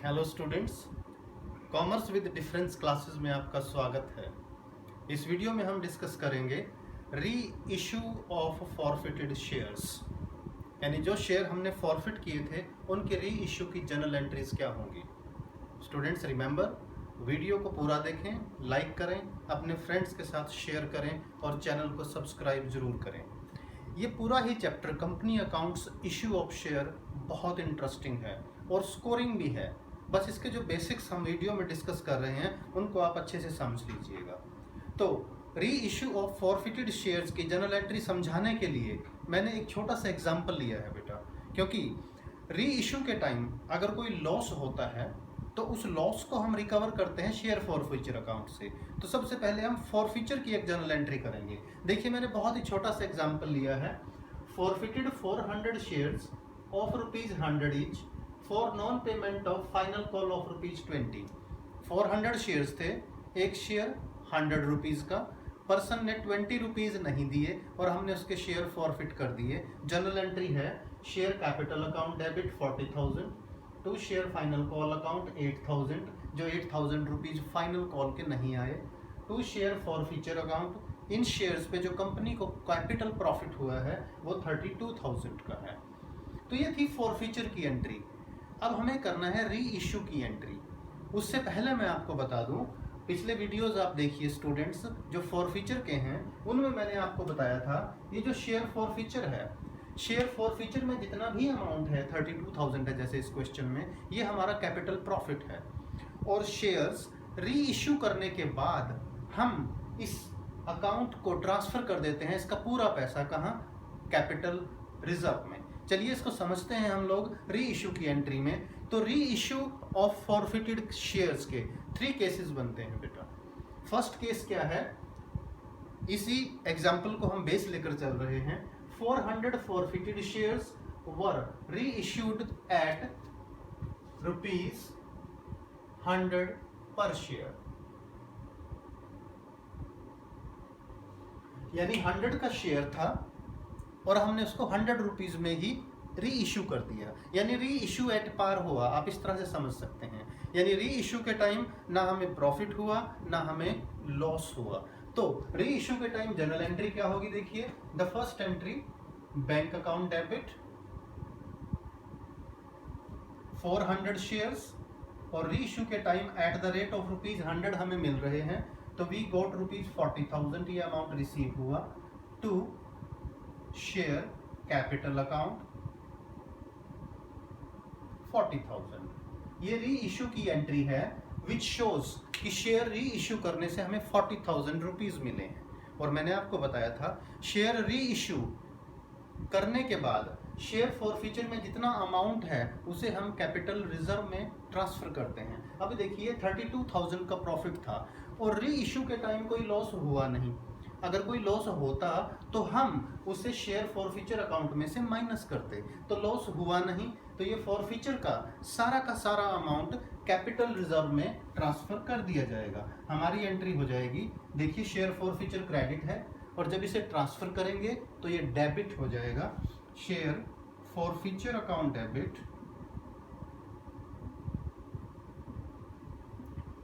Hello students, commerce with difference classes में आपका स्वागत है। इस वीडियो में हम डिस्कस करेंगे री इशू ऑफ फॉरफिटेड शेयर्स, यानी जो शेयर हमने फॉरफिट किए थे उनके री इशू की जनरल एंट्रीज क्या होंगी। स्टूडेंट्स रिमेंबर, वीडियो को पूरा देखें, लाइक करें, अपने फ्रेंड्स के साथ शेयर करें और चैनल को सब्सक्राइब जरूर करें। ये पूरा ही chapter company accounts issue of share बहुत इंटरेस्टिंग है और स्कोरिंग भी है। बस इसके जो बेसिक्स हम वीडियो में डिस्कस कर रहे हैं उनको आप अच्छे से समझ लीजिएगा। तो री इशू ऑफ फॉरफिटेड शेयर्स की जनरल एंट्री समझाने के लिए मैंने एक छोटा सा एग्जांपल लिया है बेटा, क्योंकि री इशू के टाइम अगर कोई लॉस होता है तो उस लॉस को हम रिकवर करते हैं शेयर फॉरफीचर अकाउंट से। तो सबसे पहले हम फॉरफीचर की एक जनरल एंट्री करेंगे। देखिए, मैंने बहुत ही छोटा सा एग्जांपल लिया है। Forfeited 400 shares of ₹100 each for non payment of final call of ₹20। 400 shares थे, एक शेयर ₹100 का। पर्सन ने ₹20 नहीं दिए और हमने उसके शेयर फॉरफिट कर दिए। जनरल एंट्री है share capital account debit 40,000 to share final call account 8,000, जो ₹8,000 फाइनल कॉल के नहीं आए। टू शेयर फॉरफीचर अकाउंट, इन शेयर्स पे जो कंपनी को कैपिटल प्रॉफिट हुआ है वो 32,000 का है। तो ये थी फॉरफीचर की एंट्री। अब हमें करना है री इशू की एंट्री। उससे पहले मैं आपको बता दूं, पिछले वीडियोस आप देखिए स्टूडेंट्स, जो फॉरफीचर के हैं उनमें मैंने आपको बताया था ये जो शेयर फॉरफीचर है, शेयर फॉरफीचर में जितना भी अमाउंट है 32,000 है जैसे इस क्वेश्चन में, ये हमारा कैपिटल प्रॉफिट है। और शेयर्स री इशू करने के बाद हम इस अकाउंट को ट्रांसफर कर देते हैं, इसका पूरा पैसा कहाँ, कैपिटल रिजर्व में। चलिए इसको समझते हैं हम लोग री इशू की एंट्री में। तो री इशू ऑफ फॉरफिटेड शेयर्स के 3 केसेस बनते हैं बेटा। फर्स्ट केस क्या है, इसी एग्जाम्पल को हम बेस लेकर चल रहे हैं। 400 forfeited shares were reissued at ₹100 per share, यानी 100 का शेयर था और हमने उसको ₹100 में ही री इशू कर दिया, यानी री इशू एट पार हुआ। आप इस तरह से समझ सकते हैं, यानी री इशू के टाइम ना हमें प्रॉफिट हुआ ना हमें लॉस हुआ। तो री इशू के टाइम जनरल एंट्री क्या होगी, देखिए। The first entry bank account debit 400 shares, और री इशू के time eight the rate of ₹100 हमें मिल रहे हैं, तो वी गॉट ₹40,000 ये अमाउंट रिसीव हुआ। टू शेयर कैपिटल अकाउंट 40,000, ये री इशू की एंट्री है विच शोज कि शेयर री इशू करने से हमें ₹40,000 मिले हैं। और मैंने आपको बताया था शेयर री इशू करने के बाद शेयर फॉरफीचर में जितना अमाउंट है उसे हम कैपिटल रिजर्व में ट्रांसफर करते हैं। अब देखिए 32,000 का प्रॉफिट था और री इशू के टाइम कोई लॉस हुआ नहीं। अगर कोई लॉस होता तो हम उसे शेयर फॉरफीचर अकाउंट में से माइनस करते, तो लॉस हुआ नहीं, तो ये फॉरफीचर का सारा अमाउंट कैपिटल रिजर्व में ट्रांसफर कर दिया जाएगा। हमारी एंट्री हो जाएगी, देखिए शेयर फॉरफीचर क्रेडिट है और जब इसे ट्रांसफर करेंगे तो ये डेबिट हो जाएगा। Share forfeiture account debit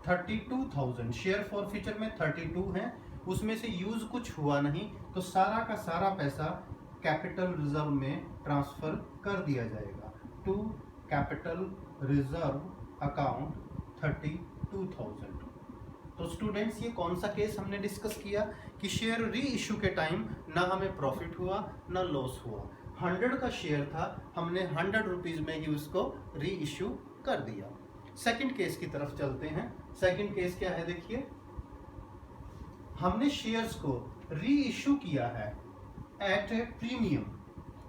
32,000, share forfeiture में 32 है, उसमें से यूज कुछ हुआ नहीं, तो सारा का सारा पैसा कैपिटल रिजर्व में ट्रांसफर कर दिया जाएगा। To capital reserve account 32,000। तो स्टूडेंट्स, ये कौन सा केस हमने डिस्कस किया कि शेयर री इशू के टाइम ना हमें प्रॉफिट हुआ ना लॉस हुआ। 100 का शेयर था, हमने ₹100 में ही उसको री इशू कर दिया। सेकंड केस की तरफ चलते हैं। सेकंड केस क्या है, देखिए। हमने शेयर्स को री इशू किया है एट ए प्रीमियम।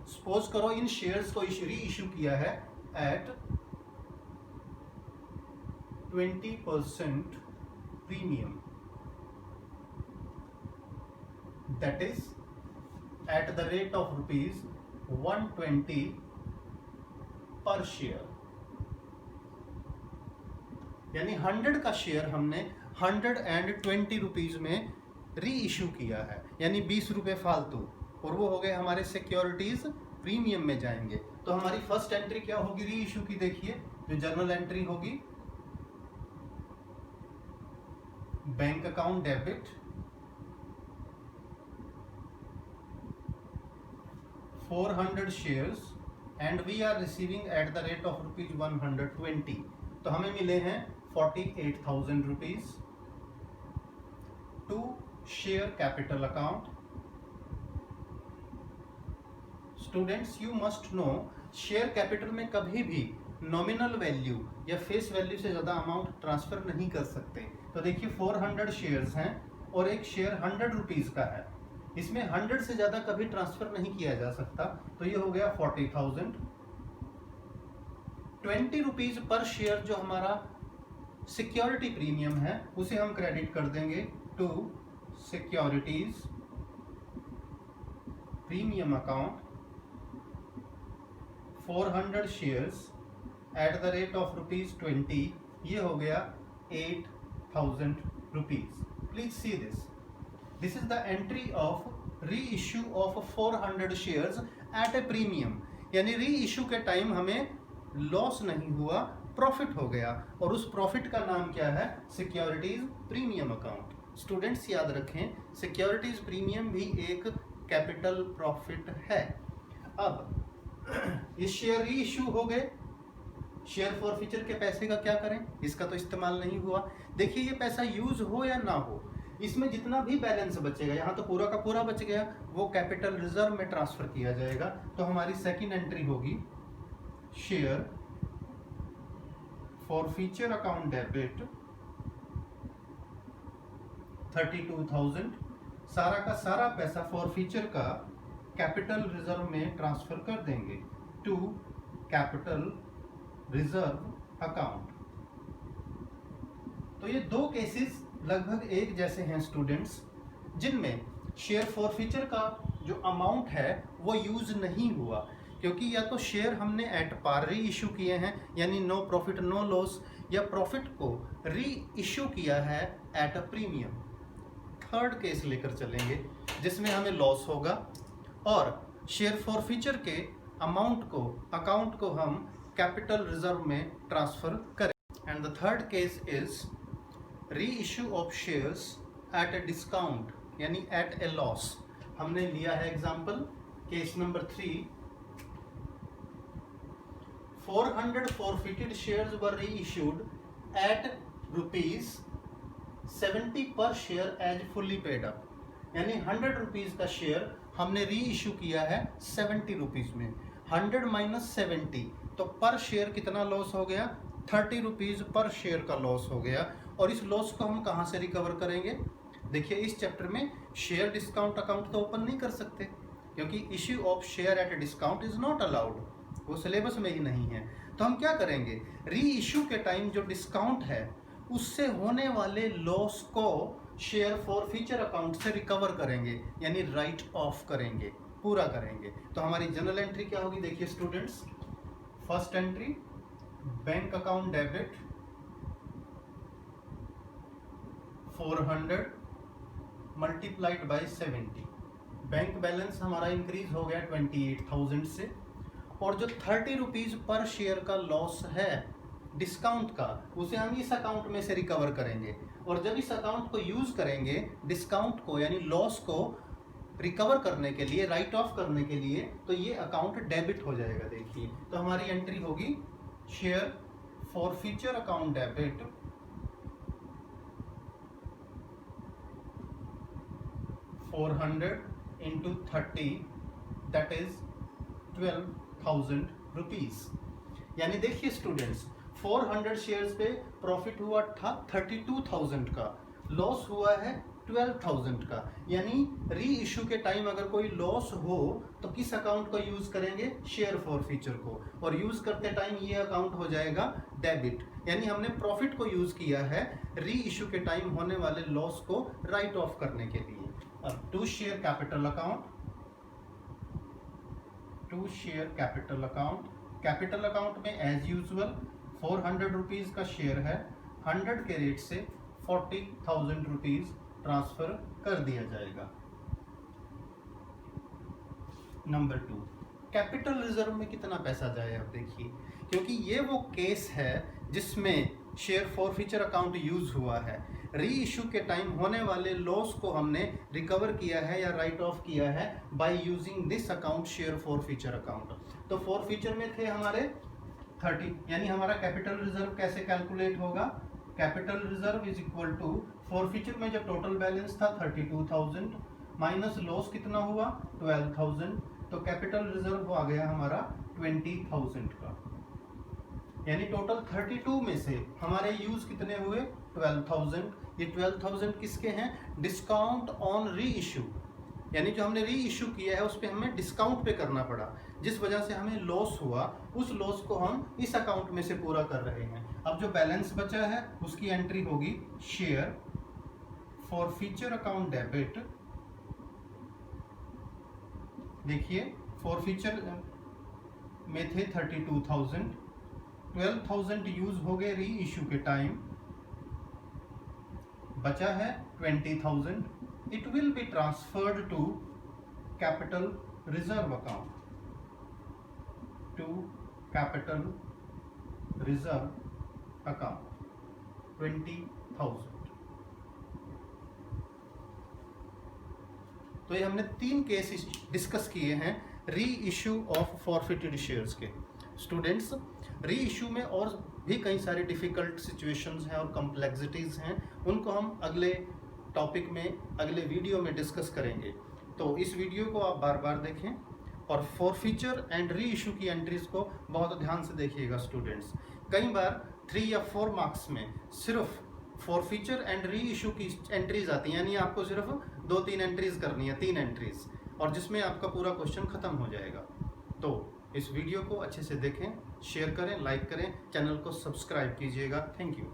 सपोज करो इन शेयर्स को री इशू किया है at 20% premium, that is at the rate of ₹120 per share, यानी 100 का शेयर हमने ₹120 में री इशू किया है, यानी ₹20 फालतू, और वो हो गए हमारे सिक्योरिटीज प्रीमियम में जाएंगे। तो हमारी फर्स्ट एंट्री क्या होगी री इशू की, देखिए जो जर्नल एंट्री होगी bank account debit 400 shares and we are receiving at the rate of ₹120, तो हमें मिले हैं 48,000 rupees to share capital account. Students, you must know share capital में कभी भी नॉमिनल वैल्यू या फेस वैल्यू से ज़्यादा अमाउंट ट्रांसफर नहीं कर सकते। तो देखिए 400 शेयर्स हैं और एक शेयर 100 रुपीज़ का है, इसमें 100 से ज़्यादा कभी ट्रांसफर नहीं किया जा सकता, तो ये हो गया 40,000। 20 रुपीज़ पर शेयर जो हमारा सिक्योरिटी प्रीमियम है उसे हम क्रेडिट कर देंगे to securities premium account 400 shares at the rate of ₹20, ये हो गया 8,000 rupees. Please see this is the entry of re issue of 400 shares at a premium, यानी री इश्यू के टाइम हमें लॉस नहीं हुआ, प्रॉफिट हो गया, और उस प्रॉफिट का नाम क्या है? Securities premium account. स्टूडेंट्स याद रखें, सिक्योरिटीज प्रीमियम भी एक कैपिटल प्रॉफिट है। अब ये शेयर री इश्यू हो गए, शेयर फॉरफीचर के पैसे का क्या करें? इसका तो इस्तेमाल नहीं हुआ। देखिए ये पैसा यूज हो या ना हो, इसमें जितना भी बैलेंस बचेगा, यहाँ तो पूरा का पूरा बच गया, वो कैपिटल रिजर्व में ट्रांसफर किया जाएगा। तो हमारी सेकंड एंट्री होगी शेयर फॉरफीचर अकाउंट डेबिट 32,000, सारा का सारा पैसा फॉरफीचर का कैपिटल रिजर्व में ट्रांसफर कर देंगे टू कैपिटल रिजर्व अकाउंट। तो ये दो केसेस लगभग एक जैसे हैं स्टूडेंट्स, जिनमें शेयर फॉरफीचर का जो अमाउंट है वो यूज नहीं हुआ, क्योंकि या तो शेयर हमने एट पार री इशू किए हैं, यानी नो प्रॉफिट नो लॉस, या प्रॉफिट को री इशू किया है at a premium. Third case लेकर चलेंगे जिसमें हमें लॉस होगा और शेयर फॉरफीचर के अकाउंट को हम कैपिटल रिजर्व में ट्रांसफर करें। And the third case is री issue of shares at a discount, यानी एट ए लॉस। हमने लिया है example case number 3, 400 forfeited shares were reissued at ₹70 per share as fully paid up, यानी 100 रुपीज का share हमने री इशू किया है 70 रुपीज में। 100 माइनस 70, तो पर शेयर कितना लॉस हो गया? 30 रुपीज पर शेयर का लॉस हो गया। और इस लॉस को हम कहाँ से रिकवर करेंगे? देखिए इस चैप्टर में शेयर डिस्काउंट अकाउंट तो ओपन नहीं कर सकते, क्योंकि issue of share eight a discount is not allowed, वो सिलेबस में ही नहीं है। तो हम क्या करेंगे? री इशू के टाइम जो डिस्काउंट है उससे होने वाले लॉस को शेयर फॉरफीचर अकाउंट से रिकवर करेंगे, यानी राइट ऑफ करेंगे, पूरा करेंगे। तो हमारी जनरल एंट्री क्या होगी? देखिए students, first entry bank account debit 400 multiplied by 70, bank balance हमारा इंक्रीज हो गया 28,000 से, और जो 30 रुपीज पर शेयर का लॉस है डिस्काउंट का, उसे हम इस अकाउंट में से रिकवर करेंगे। और जब इस अकाउंट को यूज करेंगे डिस्काउंट को, यानी लॉस को रिकवर करने के लिए, राइट ऑफ करने के लिए, तो ये अकाउंट डेबिट हो जाएगा। देखिए तो हमारी एंट्री होगी share forfeiture account debit 400 into 30, that is 12,000 rupees. यानी देखिए स्टूडेंट्स, 400 शेयर्स पे प्रॉफिट हुआ था 32,000 का, लॉस हुआ है 12,000 का। यानी री इशू के टाइम अगर कोई लॉस हो तो किस अकाउंट को यूज करेंगे? शेयर फॉरफीचर को। और यूज करते टाइम ये अकाउंट हो जाएगा डेबिट, यानी हमने प्रॉफिट को यूज किया है री इशू के टाइम होने वाले लॉस को राइट ऑफ करने के लिए। अब to share capital account, to share capital account, capital account में एज यूजुअल 400 रुपीज का शेयर है, 100 के रेट से 40,000 रुपीज ट्रांसफर कर दिया जाएगा। नंबर 2, कैपिटल रिजर्व में कितना पैसा जाए? अब देखिए, क्योंकि ये वो केस है जिसमें शेयर फॉरफीचर अकाउंट यूज हुआ है। री इशू के टाइम होने वाले लॉस को हमने रिकवर किया है या राइट ऑफ किया है by using this account, share forfeiture account. तो फॉरफीचर में थे हमारे 30, यानी हमारा कैपिटल रिजर्व कैसे कैलकुलेट होगा? Capital reserve is equal to forfeiture में जब टोटल बैलेंस था 32,000 माइनस लॉस कितना हुआ 12,000, तो कैपिटल रिजर्व आ गया हमारा 20,000 का। यानी टोटल 32 में से हमारे यूज कितने हुए 12,000। ये 12,000 किसके हैं? डिस्काउंट ऑन री इशू, यानी जो हमने री इशू किया है उस पर हमें डिस्काउंट पे करना पड़ा, जिस वजह से हमें लॉस हुआ। उस लॉस को हम इस अकाउंट में से पूरा कर रहे हैं। अब जो बैलेंस बचा है उसकी एंट्री होगी शेयर फॉरफीचर अकाउंट डेबिट। देखिए फॉरफीचर में थे 32,000, 12,000 यूज हो गए री इशू के टाइम, बचा है 20,000। It will be transferred to capital reserve account, to capital reserve account 20,000। तो ये हमने 3 केस डिस्कस किए हैं री इशू ऑफ फॉरफिटेड शेयर्स के। स्टूडेंट्स, री इशू में और भी कई सारी डिफ़िकल्ट सिचुएशंस हैं और कॉम्प्लेक्सिटीज़ हैं, उनको हम अगले टॉपिक में, अगले वीडियो में डिस्कस करेंगे। तो इस वीडियो को आप बार बार देखें और फॉरफीचर एंड री इशू की एंट्रीज़ को बहुत ध्यान से देखिएगा स्टूडेंट्स। कई बार 3 या 4 मार्क्स में सिर्फ फॉरफीचर एंड री इशू की एंट्रीज आती हैं, यानी आपको सिर्फ 2-3 एंट्रीज करनी है, 3 एंट्रीज, और जिसमें आपका पूरा क्वेश्चन खत्म हो जाएगा। तो इस वीडियो को अच्छे से देखें, शेयर करें, लाइक करें, चैनल को सब्सक्राइब कीजिएगा। Thank you.